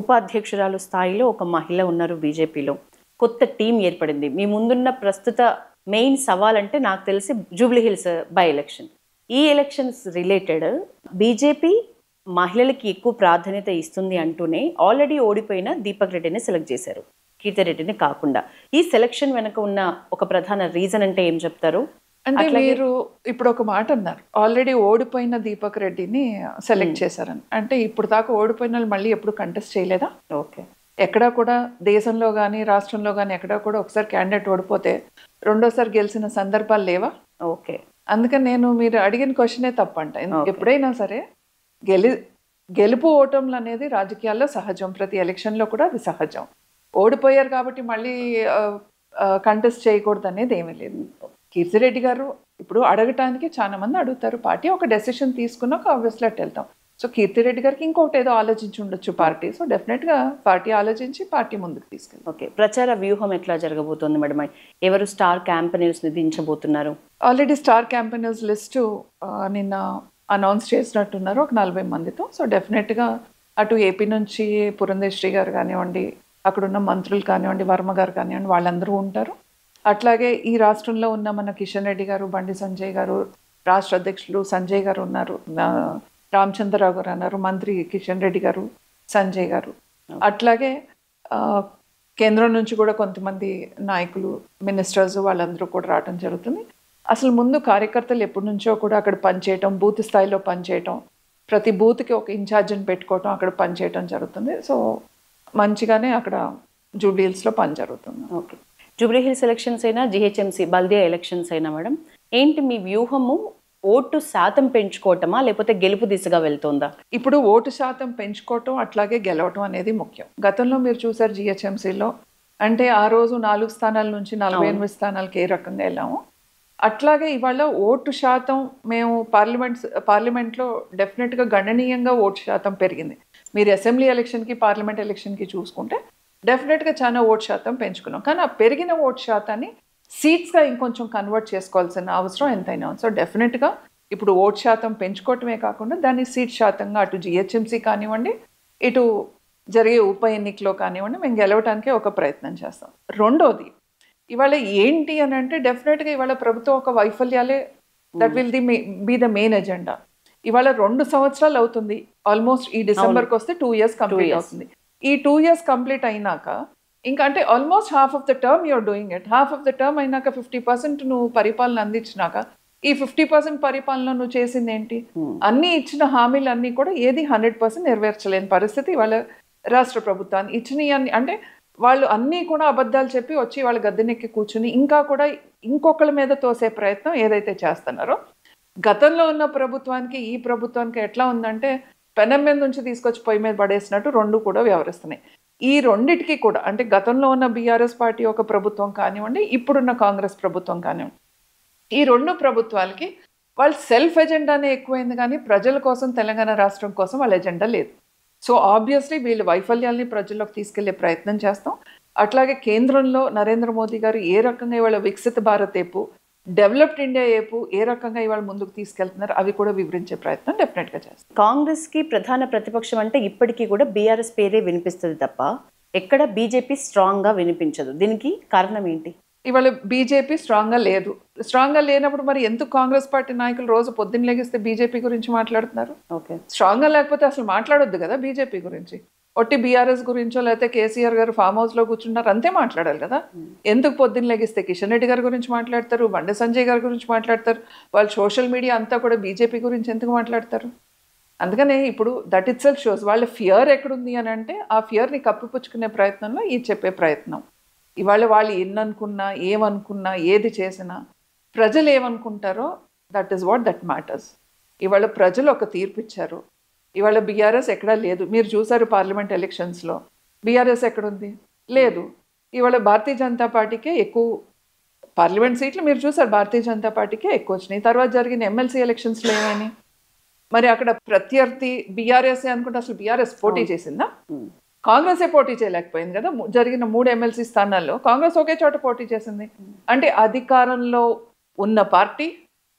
ఉపాధ్యక్షురాలు స్థాయిలో ఒక మహిళ ఉన్నారు బీజేపీలో. కొత్త టీం ఏర్పడింది. మీ ముందున్న ప్రస్తుత మెయిన్ సవాల్ అంటే నాకు తెలిసి జూబ్లీ హిల్స్ బై ఎలక్షన్. ఈ ఎలక్షన్స్ రిలేటెడ్ బీజేపీ మహిళలకి ఎక్కువ ప్రాధాన్యత ఇస్తుంది అంటూనే ఆల్రెడీ ఓడిపోయిన దీపక్ రెడ్డిని సెలెక్ట్ చేశారు, కీర్తిరెడ్డిని కాకుండా. ఈ సెలక్షన్ వెనక ఉన్న ఒక ప్రధాన రీజన్ అంటే ఏం చెప్తారు? అంటే మీరు ఇప్పుడు ఒక మాట అన్నారు, ఆల్రెడీ ఓడిపోయిన దీపక్ రెడ్డిని సెలెక్ట్ చేశారని. అంటే ఇప్పుడు దాకా ఓడిపోయిన వాళ్ళు మళ్ళీ ఎప్పుడు కంటెస్ట్ చేయలేదా? ఓకే. ఎక్కడా కూడా దేశంలో కానీ రాష్ట్రంలో కానీ ఎక్కడా కూడా ఒకసారి క్యాండిడేట్ ఓడిపోతే రెండోసారి గెలిచిన సందర్భాలు లేవా? ఓకే. అందుకని నేను మీరు అడిగిన క్వశ్చనే తప్పంట. ఎప్పుడైనా సరే గెలుపు ఓటములు అనేది రాజకీయాల్లో సహజం, ప్రతి ఎలక్షన్లో కూడా అది సహజం. ఓడిపోయారు కాబట్టి మళ్ళీ కంటెస్ట్ చేయకూడదు అనేది ఏమీ లేదు. కీర్తిరెడ్డి గారు ఇప్పుడు అడగటానికి చాలా మంది అడుగుతారు, పార్టీ ఒక డెసిషన్ తీసుకున్నాక ఆబ్వియస్లీ అట్ వెళ్తాం. సో కీర్తిరెడ్డి గారికి ఇంకొకటి ఏదో ఆలోచించి ఉండొచ్చు పార్టీ. సో డెఫినెట్గా పార్టీ ఆలోచించి పార్టీ ముందుకు తీసుకెళ్ళి. ఓకే. ప్రచార వ్యూహం ఎట్లా జరగబోతోంది మేడం? ఎవరు స్టార్ క్యాంపెయినర్స్ ని దించబోతున్నారు? ఆల్రెడీ స్టార్ క్యాంపెయినర్స్ లిస్టు నిన్న అనౌన్స్ చేసినట్టున్నారు ఒక 40 మందితో. సో డెఫినెట్గా అటు ఏపీ నుంచి పురంధేశ్వరి గారు కానివ్వండి, అక్కడున్న మంత్రులు కానివ్వండి, వర్మ గారు కానివ్వండి, వాళ్ళందరూ ఉంటారు. అట్లాగే ఈ రాష్ట్రంలో ఉన్న మన కిషన్ రెడ్డి గారు, బండి సంజయ్ గారు, రాష్ట్ర అధ్యక్షులు సంజయ్ గారు ఉన్నారు, రామచంద్రరావు గారు అన్నారు, మంత్రి కిషన్ రెడ్డి గారు, సంజయ్ గారు. అట్లాగే కేంద్రం నుంచి కూడా కొంతమంది నాయకులు, మినిస్టర్స్ వాళ్ళందరూ కూడా రావడం జరుగుతుంది. అసలు ముందు కార్యకర్తలు ఎప్పటి నుంచో కూడా అక్కడ పనిచేయటం, బూత్ స్థాయిలో పనిచేయటం, ప్రతి బూత్కి ఒక ఇన్ఛార్జిని పెట్టుకోవటం, అక్కడ పనిచేయటం జరుగుతుంది. సో మంచిగానే అక్కడ జూబ్లీ హిల్స్లో పని జరుగుతుంది. ఓకే. జూబ్లీ హిల్స్ ఎలక్షన్స్ అయినా, జిహెచ్ఎంసీ బల్దియా ఎలక్షన్స్ అయినా మేడం, ఏంటి మీ వ్యూహము? ఓటు శాతం పెంచుకోవటమా లేకపోతే గెలుపు దిశగా వెళ్తుందా? ఇప్పుడు ఓటు శాతం పెంచుకోవటం అట్లాగే గెలవటం అనేది ముఖ్యం. గతంలో మీరు చూసారు జిహెచ్ఎంసీలో, అంటే ఆ రోజు 4 స్థానాల నుంచి 48 స్థానాలకు ఏ రకంగా వెళ్ళాము, అట్లాగే ఇవాళ ఓటు శాతం మేము పార్లమెంట్లో డెఫినెట్గా గణనీయంగా ఓటు శాతం పెరిగింది. మీరు అసెంబ్లీ ఎలక్షన్కి పార్లమెంట్ ఎలక్షన్కి చూసుకుంటే డెఫినెట్గా చాలా ఓటు శాతం పెంచుకున్నాం. కానీ ఆ పెరిగిన ఓటు శాతాన్ని సీట్స్గా ఇంకొంచెం కన్వర్ట్ చేసుకోవాల్సిన అవసరం ఎంతైనా ఉంది. సో డెఫినెట్గా ఇప్పుడు ఓటు శాతం పెంచుకోవటమే కాకుండా దాన్ని సీట్ శాతంగా అటు జిహెచ్ఎంసీ కానివ్వండి, ఇటు జరిగే ఉప ఎన్నికలో కానివ్వండి మేము గెలవటానికే ఒక ప్రయత్నం చేస్తాం. రెండోది ఇవాళ ఏంటి అని అంటే డెఫినెట్గా ఇవాళ ప్రభుత్వం ఒక వైఫల్యాలే that will be the main agenda. ఇవాళ 2 సంవత్సరాలు అవుతుంది, ఆల్మోస్ట్ ఈ డిసెంబర్కి వస్తే 2 years కంప్లీట్ అవుతుంది. ఈ 2 years కంప్లీట్ అయినాక ఇంకా అంటే almost half of the term you're doing it. Half of the term అయినాక 50% నువ్వు పరిపాలన అందించినాక ఈ 50% పరిపాలన నువ్వు చేసింది ఏంటి? అన్ని ఇచ్చిన హామీలు అన్నీ కూడా ఏది 100% నెరవేర్చలేని పరిస్థితి ఇవాళ రాష్ట్ర ప్రభుత్వాన్ని. ఇచ్చినవి అంటే వాళ్ళు అన్నీ కూడా అబద్ధాలు చెప్పి వచ్చి వాళ్ళ గద్దెనెక్కి కూర్చుని ఇంకా కూడా ఇంకొకళ్ళ మీద తోసే ప్రయత్నం ఏదైతే చేస్తున్నారో, గతంలో ఉన్న ప్రభుత్వానికి ఈ ప్రభుత్వానికి ఎట్లా ఉందంటే పెనం మీద నుంచి తీసుకొచ్చి పొయ్యి మీద పడేసినట్టు రెండు కూడా వ్యవహరిస్తున్నాయి. ఈ రెండిటికి కూడా అంటే గతంలో ఉన్న బీఆర్ఎస్ పార్టీ ఒక ప్రభుత్వం కానివ్వండి, ఇప్పుడున్న కాంగ్రెస్ ప్రభుత్వం కానివ్వండి, ఈ 2 ప్రభుత్వాలకి వాళ్ళ సెల్ఫ్ ఎజెండానే ఎక్కువైంది కానీ ప్రజల కోసం, తెలంగాణ రాష్ట్రం కోసం వాళ్ళ ఎజెండా లేదు. సో ఆబ్వియస్లీ వీళ్ళ వైఫల్యాల్ని ప్రజల్లోకి తీసుకెళ్లే ప్రయత్నం చేస్తాం. అట్లాగే కేంద్రంలో నరేంద్ర మోదీ గారు ఏ రకంగా ఇవాళ వికసిత భారత్ ఏపు, డెవలప్డ్ ఇండియా ఏపు ఏ రకంగా ఇవాళ ముందుకు తీసుకెళ్తున్నారు అవి కూడా వివరించే ప్రయత్నం డెఫినెట్గా చేస్తాం. కాంగ్రెస్కి ప్రధాన ప్రతిపక్షం అంటే ఇప్పటికీ కూడా బీఆర్ఎస్ పేరే వినిపిస్తుంది తప్ప ఎక్కడ బీజేపీ స్ట్రాంగ్గా వినిపించదు. దీనికి కారణం ఏంటి? ఇవాళ బీజేపీ స్ట్రాంగ్గా లేదు. స్ట్రాంగ్గా లేనప్పుడు మరి ఎందుకు కాంగ్రెస్ పార్టీ నాయకులు రోజు పొద్దున్న లెగిస్తే బీజేపీ గురించి మాట్లాడుతున్నారు? ఓకే. స్ట్రాంగ్గా లేకపోతే అసలు మాట్లాడొద్దు కదా బీజేపీ గురించి. ఒట్టి బీఆర్ఎస్ గురించో లేకపోతే కేసీఆర్ గారు ఫామ్ హౌస్లో కూర్చున్నారు అంతే మాట్లాడాలి కదా. ఎందుకు పొద్దున్న లెగిస్తే కిషన్ రెడ్డి గారి గురించి మాట్లాడతారు, బండి సంజయ్ గారి గురించి మాట్లాడతారు, వాళ్ళు సోషల్ మీడియా అంతా కూడా బీజేపీ గురించి ఎందుకు మాట్లాడతారు? అందుకనే ఇప్పుడు దట్ ఇట్ సెల్ఫ్ షోస్ వాళ్ళ ఫియర్ ఎక్కడుంది అని అంటే ఆ ఫియర్ని కప్పిపుచ్చుకునే ప్రయత్నంలో ఇది చెప్పే ప్రయత్నం. ఇవాళ వాళ్ళు ఎన్ననుకున్నా, ఏమనుకున్నా, ఏది చేసినా ప్రజలు ఏమనుకుంటారో that is what that matters. ఇవాళ ప్రజలు ఒక తీర్పు ఇచ్చారు. ఇవాళ బీఆర్ఎస్ ఎక్కడా లేదు. మీరు చూసారు పార్లమెంట్ ఎలక్షన్స్లో బీఆర్ఎస్ ఎక్కడుంది? లేదు. ఇవాళ భారతీయ జనతా పార్టీకే ఎక్కువ పార్లమెంట్ సీట్లు మీరు చూసారు, భారతీయ జనతా పార్టీకే ఎక్కువ వచ్చినాయి. తర్వాత జరిగిన ఎమ్మెల్సీ ఎలక్షన్స్లో ఏమని మరి అక్కడ ప్రత్యర్థి బీఆర్ఎస్ అనుకుంటే అసలు బీఆర్ఎస్ పోటీ చేసిందా? కాంగ్రెసే పోటీ చేయలేకపోయింది కదా. జరిగిన 3 ఎమ్మెల్సీ స్థానాల్లో కాంగ్రెస్ ఒకే చోట పోటీ చేసింది. అంటే అధికారంలో ఉన్న పార్టీ,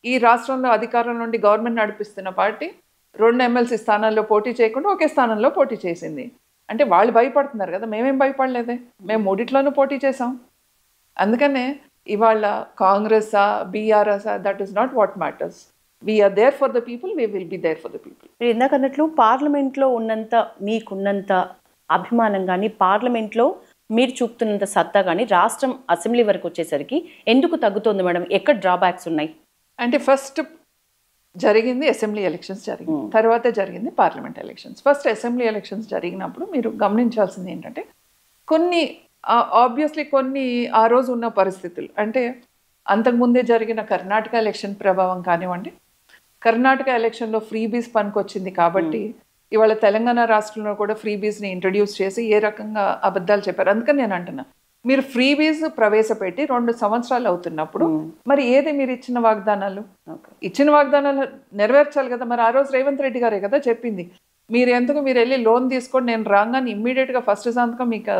ఈ రాష్ట్రంలో అధికారం నుండి గవర్నమెంట్ నడిపిస్తున్న పార్టీ 2 ఎమ్మెల్సీ స్థానాల్లో పోటీ చేయకుండా ఒకే స్థానంలో పోటీ చేసింది. అంటే వాళ్ళు భయపడుతున్నారు కదా, మేమేం భయపడలేదే, మేము మూడిట్లోనూ పోటీ చేసాం. అందుకనే ఇవాళ కాంగ్రెసా బీఆర్ఎస్ఆ, that is not what matters. We are there for the people, we will be there for the people. మీరు ఇందాక అన్నట్లు పార్లమెంట్లో ఉన్నంత మీకున్నంత అభిమానం కానీ, పార్లమెంట్లో మీరు చూపుతున్నంత సత్తా కానీ రాష్ట్రం అసెంబ్లీ వరకు వచ్చేసరికి ఎందుకు తగ్గుతోంది మేడం? ఎక్కడ డ్రాబ్యాక్స్ ఉన్నాయి? అంటే ఫస్ట్ జరిగింది అసెంబ్లీ ఎలక్షన్స్ జరిగింది, తర్వాత జరిగింది parliament elections. First assembly elections జరిగినప్పుడు మీరు గమనించాల్సింది ఏంటంటే కొన్ని ఆబ్వియస్లీ కొన్ని ఆ రోజు ఉన్న పరిస్థితులు, అంటే అంతకుముందే జరిగిన కర్ణాటక ఎలక్షన్ ప్రభావం కానివ్వండి, కర్ణాటక ఎలక్షన్లో ఫ్రీబీస్ పనికొచ్చింది కాబట్టి ఇవాళ తెలంగాణ రాష్ట్రంలో కూడా ఫ్రీబీస్ని ఇంట్రడ్యూస్ చేసి ఏ రకంగా అబద్ధాలు చెప్పారు. అందుకని నేను అంటున్నా, మీరు ఫ్రీబీస్ ప్రవేశపెట్టి 2 సంవత్సరాలు అవుతున్నప్పుడు మరి ఏది మీరు ఇచ్చిన వాగ్దానాలు? ఇచ్చిన వాగ్దానాలు నెరవేర్చాలి కదా. మరి ఆ రోజు రేవంత్ రెడ్డి గారే కదా చెప్పింది, మీరు వెళ్ళి లోన్ తీసుకోండి, నేను రాగానే ఇమ్మీడియట్గా ఫస్ట్ సంతకం మీకు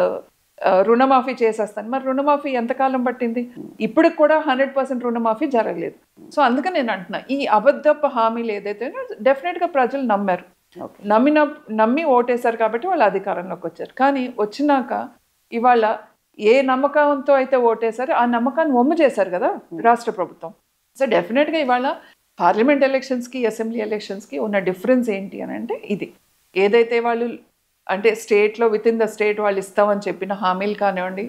రుణమాఫీ చేసేస్తాను. మరి రుణమాఫీ ఎంతకాలం పట్టింది? ఇప్పటికి కూడా 100% రుణమాఫీ జరగలేదు. సో అందుకని నేను అంటున్నా, ఈ అబద్ధపు హామీలు ఏదైతే డెఫినెట్గా ప్రజలు నమ్మారు, నమ్మి ఓటేశారు కాబట్టి వాళ్ళు అధికారంలోకి వచ్చారు. కానీ వచ్చినాక ఇవాళ ఏ నమ్మకంతో అయితే ఓటేశారో ఆ నమ్మకాన్ని వమ్ము చేశారు కదా రాష్ట్ర ప్రభుత్వం. సో డెఫినెట్గా ఇవాళ పార్లమెంట్ ఎలక్షన్స్కి అసెంబ్లీ ఎలక్షన్స్కి ఉన్న డిఫరెన్స్ ఏంటి అని అంటే ఇది, ఏదైతే వాళ్ళు అంటే స్టేట్లో విత్ ఇన్ ద స్టేట్ వాళ్ళు ఇస్తామని చెప్పిన హామీలు కానివ్వండి,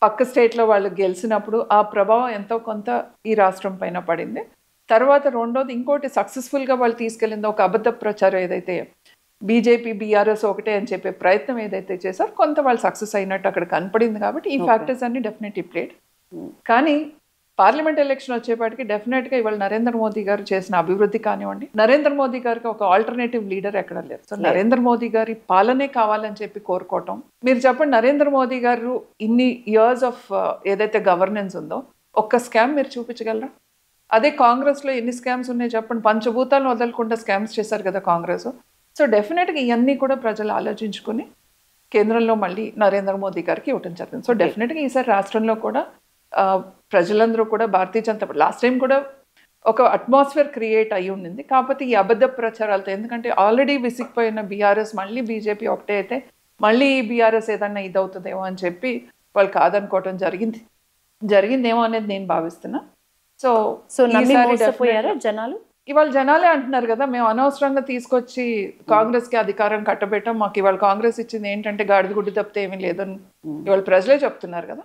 పక్క స్టేట్లో వాళ్ళు గెలిచినప్పుడు ఆ ప్రభావం ఎంతో కొంత ఈ రాష్ట్రం పైన పడింది. తర్వాత రెండోది ఇంకోటి సక్సెస్ఫుల్గా వాళ్ళు తీసుకెళ్ళింది ఒక అబద్ధ ప్రచారం, ఏదైతే బీజేపీ బీఆర్ఎస్ ఒకటే అని చెప్పే ప్రయత్నం ఏదైతే చేశారో కొంత వాళ్ళు సక్సెస్ అయినట్టు అక్కడ కనపడింది. కాబట్టి ఈ ఫ్యాక్టర్స్ అన్ని డెఫినెట్లీ ప్లేడ్. కానీ పార్లమెంట్ ఎలక్షన్ వచ్చేపాటికి డెఫినెట్గా ఇవాళ నరేంద్ర మోదీ గారు చేసిన అభివృద్ధి కానివ్వండి, నరేంద్ర మోదీ గారికి ఒక ఆల్టర్నేటివ్ లీడర్ ఎక్కడ లేరు. సో నరేంద్ర మోదీ గారి పాలనే కావాలని చెప్పి కోరుకోవటం. మీరు చెప్పండి, నరేంద్ర మోదీ గారు ఇన్ని ఇయర్స్ ఆఫ్ ఏదైతే గవర్నెన్స్ ఉందో ఒక్క స్కామ్ మీరు చూపించగలరా? అదే కాంగ్రెస్లో ఎన్ని స్కామ్స్ ఉన్నాయి చెప్పండి. పంచభూతాలను వదలకుండా స్కామ్స్ చేశారు కదా కాంగ్రెస్. సో డెఫినెట్గా ఇవన్నీ కూడా ప్రజలు ఆలోచించుకుని కేంద్రంలో మళ్ళీ నరేంద్ర మోదీ గారికి ఇవ్వటం జరిగింది. సో డెఫినెట్గా ఈసారి రాష్ట్రంలో కూడా ప్రజలందరూ కూడా Bharatiya Janata party last time కూడా ఒక అట్మాస్ఫియర్ క్రియేట్ అయ్యి ఉండింది. కాకపోతే ఈ అబద్ధ ప్రచారాలతో, ఎందుకంటే ఆల్రెడీ విసిగిపోయిన బీఆర్ఎస్ మళ్ళీ బీజేపీ ఒకటే అయితే మళ్ళీ బీఆర్ఎస్ ఏదన్నా ఇదవుతుందేమో అని చెప్పి వాళ్ళు కాదనుకోవటం జరిగిందేమో అనేది నేను భావిస్తున్నా. సో జనాలు ఇవాళ జనాలే అంటున్నారు కదా, మేము అనవసరంగా తీసుకొచ్చి కాంగ్రెస్కి అధికారం కట్టబెట్టాం, మాకు ఇవాళ కాంగ్రెస్ ఇచ్చింది ఏంటంటే గాడిద గుడ్డు తప్పితే ఏమీ లేదని ఇవాళ ప్రజలే చెప్తున్నారు కదా.